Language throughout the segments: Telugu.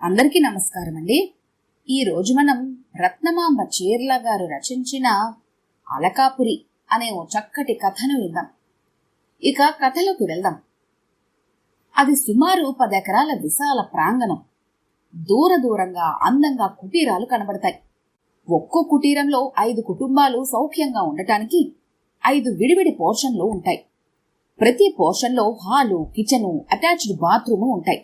అందరికీ నమస్కారం అండి. ఈరోజు మనం రత్నమాంబ చీర్ల గారు రచించిన అలకాపురి అనే ఓ చక్కటి కథను విందాం. ఇక కథలోకి వెళ్దాం. అది సుమారు 10 ఎకరాల విశాల ప్రాంగణం. దూరంగా అందంగా కుటీరాలు కనబడతాయి. ఒక్కో కుటీరంలో 5 కుటుంబాలు సౌఖ్యంగా ఉండటానికి 5 విడివిడి పోర్షన్లు ఉంటాయి. ప్రతి పోర్షన్లో హాలు, కిచెను, అటాచ్డ్ బాత్రూము ఉంటాయి.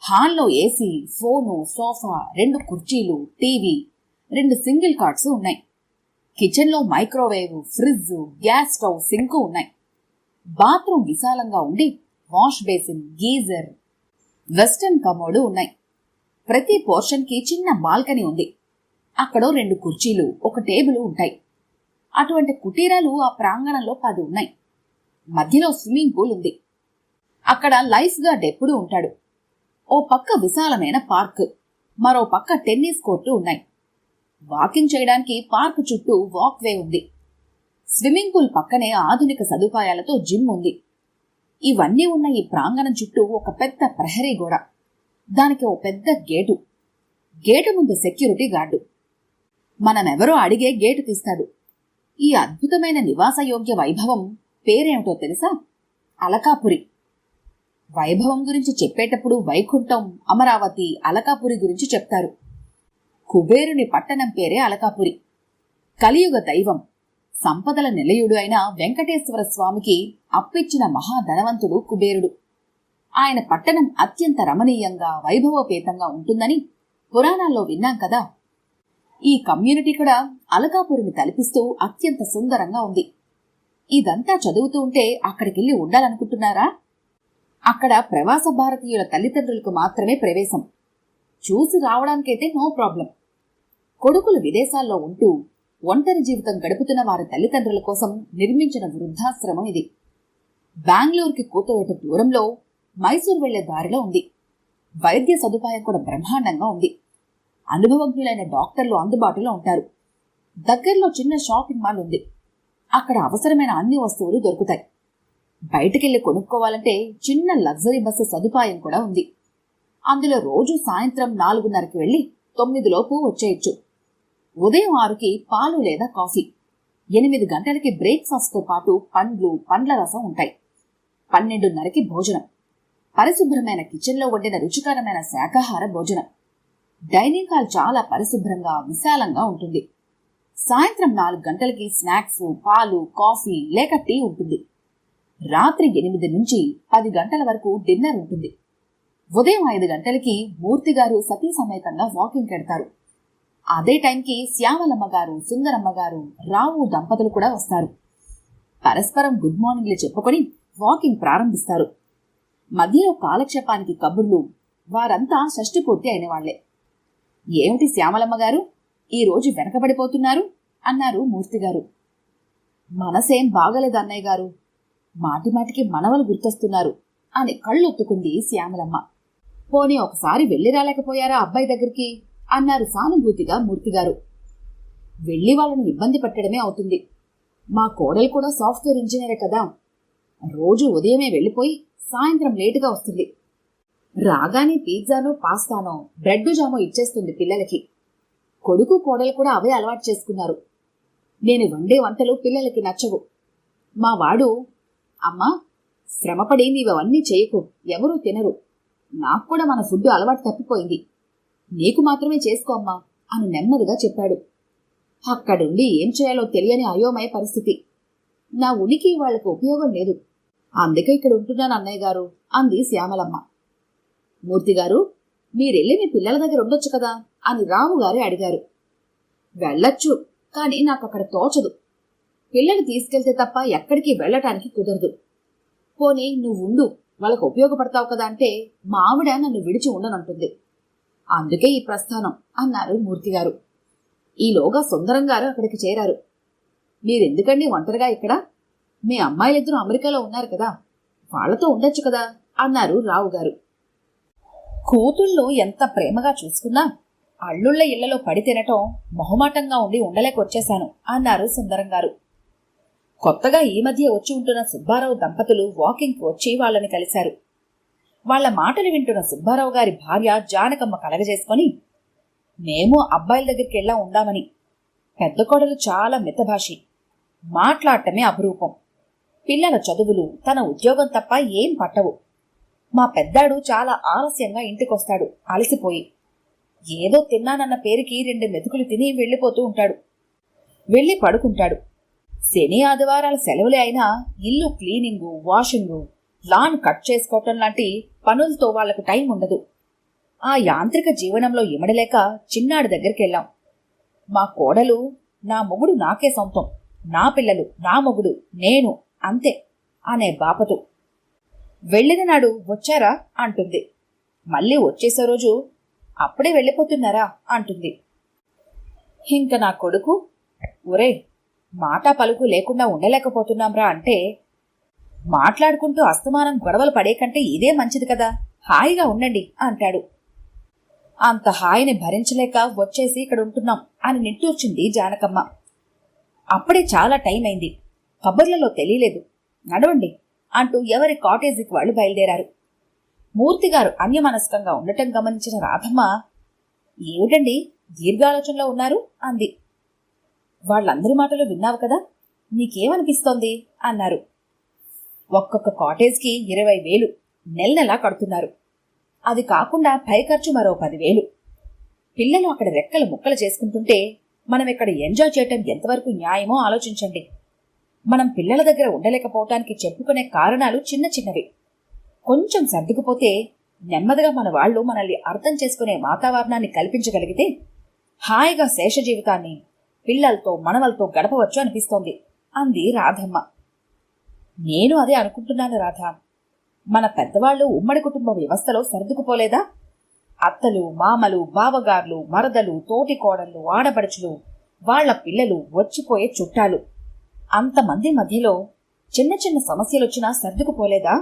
హాల్లో ఏసీ, ఫోను, సోఫా, 2 కుర్చీలు, టీవీ, 2 సింగిల్ కాట్స్ ఉన్నాయి. కిచెన్లో microwave, fridge, gas stove, sink ఉన్నాయి. బాత్రూమ్ విశాలంగా ఉండి wash basin, geyser, western commode ఉన్నాయి. ప్రతి పోర్షన్కి చిన్న బాల్కనీ ఉంది. అక్కడ 2 కుర్చీలు, 1 టేబుల్ ఉంటాయి. అటువంటి కుటీరాలు ఆ ప్రాంగణంలో 10 ఉన్నాయి. మధ్యలో స్విమ్మింగ్ పూల్ ఉంది. అక్కడ లైఫ్ గార్డ్ ఎప్పుడూ ఉంటాడు. ఓ పక్క విశాలమైన పార్క్, మరో పక్క టెన్నిస్ కోర్టు ఉన్నాయి. వాకింగ్ చేయడానికి పార్క్ చుట్టూ వాక్ వే ఉంది. స్విమ్మింగ్ పూల్ పక్కనే ఆధునిక సదుపాయాలతో జిమ్ ఉంది. ఇవన్నీ ఉన్న ఈ ప్రాంగణం చుట్టూ ఒక పెద్ద ప్రహరీ గోడ, దానికి ఓ పెద్ద గేటు. గేటు ముందు సెక్యూరిటీ గార్డు. మనమెవరో అడిగే గేటు తీస్తాడు. ఈ అద్భుతమైన నివాసయోగ్య వైభవం పేరేమిటో తెలుసా? అలకాపురి. వైభవం గురించి చెప్పేటప్పుడు వైకుంఠం, అమరావతి, అలకాపురి గురించి చెప్తారు. కుబేరుని పట్టణం పేరే అలకాపురి. కలియుగ దైవం, సంపదల నిలయుడు అయిన వెంకటేశ్వర స్వామికి అప్పిచ్చిన మహాధనవంతుడు కుబేరుడు. ఆయన పట్టణం అత్యంత రమణీయంగా, వైభవపేతంగా ఉంటుందని పురాణాల్లో విన్నాం కదా. ఈ కమ్యూనిటీ కూడా అలకాపురిని తలపిస్తూ అత్యంత సుందరంగా ఉంది. ఇదంతా చదువుతూ ఉంటే అక్కడికెళ్ళి ఉండాలనుకుంటున్నారా? అక్కడ ప్రవాస భారతీయుల తల్లిదండ్రులకు మాత్రమే ప్రవేశం. చూసి రావడానికైతే నో ప్రాబ్లం. కొడుకులు విదేశాల్లో ఉంటూ ఒంటరి జీవితం గడుపుతున్న వారి తల్లిదండ్రుల కోసం నిర్మించిన వృద్ధాశ్రమం ఇది. బెంగళూరుకి కూతవేట దూరంలో మైసూర్ వెళ్లే దారిలో ఉంది. వైద్య సదుపాయం కూడా బ్రహ్మాండంగా ఉంది. అనుభవజ్ఞులైన డాక్టర్లు అందుబాటులో ఉంటారు. దగ్గరలో చిన్న షాపింగ్ మాల్ ఉంది. అక్కడ అవసరమైన అన్ని వస్తువులు దొరుకుతాయి. బయటకెళ్లి కొనుక్కోవాలంటే చిన్న లగ్జరీ బస్సు సదుపాయం కూడా ఉంది. అందులో రోజు సాయంత్రం 4:30కి వెళ్లి 9 లోపు వచ్చేయచ్చు. ఉదయం 6కి పాలు లేదా కాఫీ, 8 గంటలకి బ్రేక్ఫాస్ట్తో పాటు పండ్లు, పండ్ల రసం ఉంటాయి. 12:30కి భోజనం, పరిశుభ్రమైన కిచెన్లో వండిన రుచికరమైన శాకాహార భోజనం. డైనింగ్ హాల్ చాలా పరిశుభ్రంగా, విశాలంగా ఉంటుంది. సాయంత్రం 4 గంటలకి స్నాక్స్, పాలు, కాఫీ లేక టీ ఉంటుంది. రాత్రి 8 నుంచి 10 గంటల వరకు డిన్నర్ ఉంటుంది. ఉదయం 5 గంటలకి మూర్తిగారు సతీ సమేతంగా వాకింగ్ పెడతారు. అదే టైంకి శ్యామలమ్మ గారు, సుందరమ్మ గారు, రావు దంపతులు కూడా వస్తారు. పరస్పరం గుడ్ మార్నింగ్లు చెప్పుకొని వాకింగ్ ప్రారంభిస్తారు. మధ్యలో కాలక్షేపానికి కబుర్లు. వారంతా షష్ఠి పూర్తి అయిన వాళ్లే. ఏమిటి శ్యామలమ్మ గారు, ఈ రోజు వెనకబడిపోతున్నారు అన్నారు మూర్తిగారు. మనసేం బాగలేదు అన్నయ్య గారు, మాటిమాటికి మనవలు గుర్తొస్తున్నారు అని కళ్ళొత్తుకుంది శ్యామలమ్మ. పోనీ ఒకసారి వెళ్లి రాలేకపోయారా అబ్బాయి దగ్గరికి అన్నారు సానుభూతిగా మూర్తిగారు. వెళ్లి వాళ్ళని ఇబ్బంది పెట్టడమే అవుతుంది. మా కోడలు కూడా సాఫ్ట్వేర్ ఇంజనీరే కదా. రోజు ఉదయమే వెళ్లిపోయి సాయంత్రం లేటుగా వస్తుంది. రాగానే పిజ్జానో, పాస్తానో, బ్రెడ్ జామో ఇచ్చేస్తుంది పిల్లలకి. కొడుకు కోడలు కూడా అవే అలవాటు చేసుకున్నారు. నేను వండే వంటలు పిల్లలకి నచ్చవు. మా వాడు, అమ్మా శ్రమపడి నీవన్నీ చేయకు, ఎవరూ తినరు. నాకు కూడా మన ఫుడ్ అలవాటు తప్పిపోయింది. నీకు మాత్రమే చేసుకో అమ్మా అని నెమ్మదిగా చెప్పాడు. అక్కడుండి ఏం చేయాలో తెలియని అయోమయ పరిస్థితి. నా ఉనికి వాళ్లకు ఉపయోగం లేదు. అందుకే ఇక్కడ ఉంటున్నాను అన్నయ్య గారు అంది శ్యామలమ్మ. మూర్తిగారు, మీరెళ్ళి మీ పిల్లల దగ్గర ఉండొచ్చు కదా అని రావుగారే అడిగారు. వెళ్ళొచ్చు, కానీ నాకక్కడ తోచదు. పిల్లలు తీసుకెళ్తే తప్ప ఎక్కడికి వెళ్లటానికి కుదరదు. పోనీ నువ్వు ఉండు, వాళ్ళకు ఉపయోగపడతావు కదా అంటే మా ఆవిడ నన్ను విడిచి ఉండనంటుంది. అందుకే ఈ ప్రస్థానం అన్నారు మూర్తిగారు. ఈలోగా సుందరంగారు అక్కడికి చేరారు. మీరెందుకండి ఒంటరిగా ఇక్కడ? మీ అమ్మాయిలిద్దరూ అమెరికాలో ఉన్నారు కదా, వాళ్లతో ఉండొచ్చు కదా అన్నారు రావుగారు. కూతుళ్ళు ఎంత ప్రేమగా చూసుకున్నా అల్లుళ్ల ఇళ్లలో పడి తినటం మొహమాటంగా ఉండి ఉండలేకొచ్చేశాను అన్నారు సుందరంగారు. కొత్తగా ఈ మధ్య వచ్చి ఉంటున్న సుబ్బారావు దంపతులు వాకింగ్కి వచ్చి వాళ్ళని కలిశారు. వాళ్ల మాటలు వింటున్న సుబ్బారావు గారి భార్య జానకమ్మ కలగజేసుకొని, మేము అబ్బాయిల దగ్గరికి వెళ్ళా ఉందామని. పెద్ద కోడలు చాలా మితభాషి, మాట్లాడటమే అపురూపం. పిల్లల చదువులు, తన ఉద్యోగం తప్ప ఏం పట్టవు. మా పెద్దాడు చాలా ఆలస్యంగా ఇంటికొస్తాడు, అలసిపోయి. ఏదో తిన్నానన్న పేరుకి 2 మెతుకులు తిని వెళ్ళిపోతూ ఉంటాడు. వెళ్ళి పడుకుంటాడు. శని ఆదివారాల సెలవులే అయినా ఇల్లు క్లీనింగు, వాషింగు, లాన్ కట్ చేసుకోవటం లాంటి పనులతో వాళ్లకు టైం ఉండదు. ఆ యాంత్రిక జీవనంలో ఇమడలేక చిన్నాడి దగ్గరికి వెళ్ళాం. మా కోడలు, నా మొగుడు నాకే సొంతం, నా పిల్లలు, నా మొగుడు, నేను అంతే అనే బాపతు. వెళ్ళిన నాడు వచ్చారా అంటుంది. మళ్ళీ వచ్చేసే రోజు అప్పుడే వెళ్ళిపోతున్నారా అంటుంది. ఇంక నా కొడుకు, ఒరే మాట పలుకు లేకుండా ఉండలేకపోతున్నాంరా అంటే, మాట్లాడుకుంటూ అస్తమానం గొడవలు పడే కంటే ఇదే మంచిది కదా, హాయిగా ఉండండి అంటాడు. అంత హాయిని భరించలేక వచ్చేసి ఇక్కడ ఉంటున్నాం అని నిట్టూర్చింది జానకమ్మ. అప్పుడే చాలా టైం అయింది, కబుర్లలో తెలియలేదు, నడవండి అంటూ ఎవరి కాటేజీకి వాళ్లు బయలుదేరారు. మూర్తిగారు అన్యమనస్కంగా ఉండటం గమనించిన రాధమ్మ, ఏమిటండి దీర్ఘాలోచనలో ఉన్నారు అంది. వాళ్ళందరి మాటలు విన్నావు కదా, నీకేమనిపిస్తోంది అన్నారు. ఒక్కొక్క కాటేజ్కి 20,000 నెల నెలా కడుతున్నారు. అది కాకుండా పై ఖర్చు మరో 10,000. పిల్లలు అక్కడ రెక్కలు ముక్కలు చేసుకుంటుంటే మనం ఇక్కడ ఎంజాయ్ చేయటం ఎంతవరకు న్యాయమో ఆలోచించండి. మనం పిల్లల దగ్గర ఉండలేకపోవటానికి చెప్పుకునే కారణాలు చిన్న చిన్నవి. కొంచెం సర్దుకుపోతే నెమ్మదిగా మన వాళ్ళు మనల్ని అర్థం చేసుకునే వాతావరణాన్ని కల్పించగలిగితే హాయిగా శేష జీవితాన్ని పిల్లలతో మనవలతో గడపవచ్చు అనిపిస్తోంది అంది రాధమ్మ. నేను అదే అనుకుంటున్నాను రాధా. మన పెద్దవాళ్లు ఉమ్మడి కుటుంబ వ్యవస్థలో సర్దుకుపోలేదా? అత్తలు, మామలు, బావగార్లు, మరదలు, తోటి కోడళ్ళు, ఆడపడుచులు, వాళ్ల పిల్లలు, వచ్చిపోయే చుట్టాలు, అంతమంది మధ్యలో చిన్న చిన్న సమస్యలొచ్చినా సర్దుకుపోలేదా?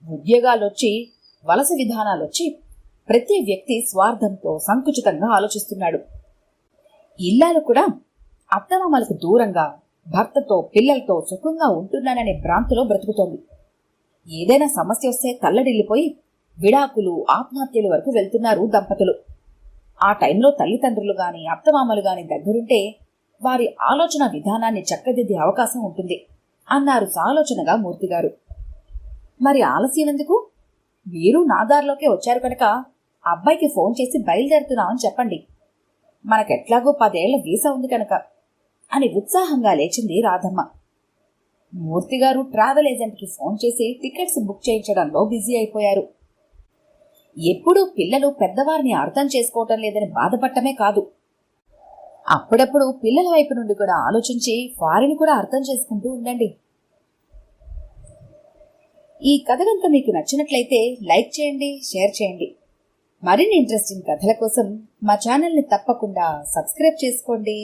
ఉద్యోగాలొచ్చి, వలస విధానాలొచ్చి ప్రతి వ్యక్తి స్వార్థంతో సంకుచితంగా ఆలోచిస్తున్నాడు. ఇల్లాలు కూడా అత్తమామలకు దూరంగా భర్తతో పిల్లలతో సుఖంగా ఉంటున్నాననే భ్రాంతిలో బ్రతుకుతోంది. ఏదైనా సమస్య వస్తే తల్లడిల్లిపోయి విడాకులు, ఆత్మహత్యల వరకు వెళ్తున్నారు దంపతులు. ఆ టైంలో తల్లిదండ్రులు గాని అత్తమామలు గాని దగ్గరుంటే వారి ఆలోచన విధానాన్ని చక్కదిద్దే అవకాశం ఉంటుంది అన్నారు సాలోచనగా మూర్తిగారు. మరి ఆలస్యం ఎందుకు? మీరు నా దారిలోకే వచ్చారు కనుక అబ్బాయికి ఫోన్ చేసి బయలుదేరుతున్నామని చెప్పండి. మనకెట్లాగో 10 ఏళ్ల వీసా ఉంది కనుక అని ఉత్సాహంగా లేచింది రాధమ్మ. మూర్తిగారు ట్రావెల్ ఏజెంట్కి ఫోన్ చేసి టికెట్స్ బుక్ చేయించడంలో బిజీ అయిపోయారు. ఎప్పుడూ పిల్లలు పెద్దవారిని అర్థం చేసుకోవటం లేదని బాధపడటమే కాదు, అప్పుడప్పుడు పిల్లల వైపు నుండి కూడా ఆలోచించి వారిని కూడా అర్థం చేసుకుంటూ ఉండండి. ఈ కథ కనుక మీకు నచ్చినట్లయితే లైక్ చేయండి, షేర్ చేయండి. మరిన్ని ఇంట్రెస్టింగ్ కథల కోసం మా ఛానల్ని తప్పకుండా సబ్స్క్రైబ్ చేసుకోండి.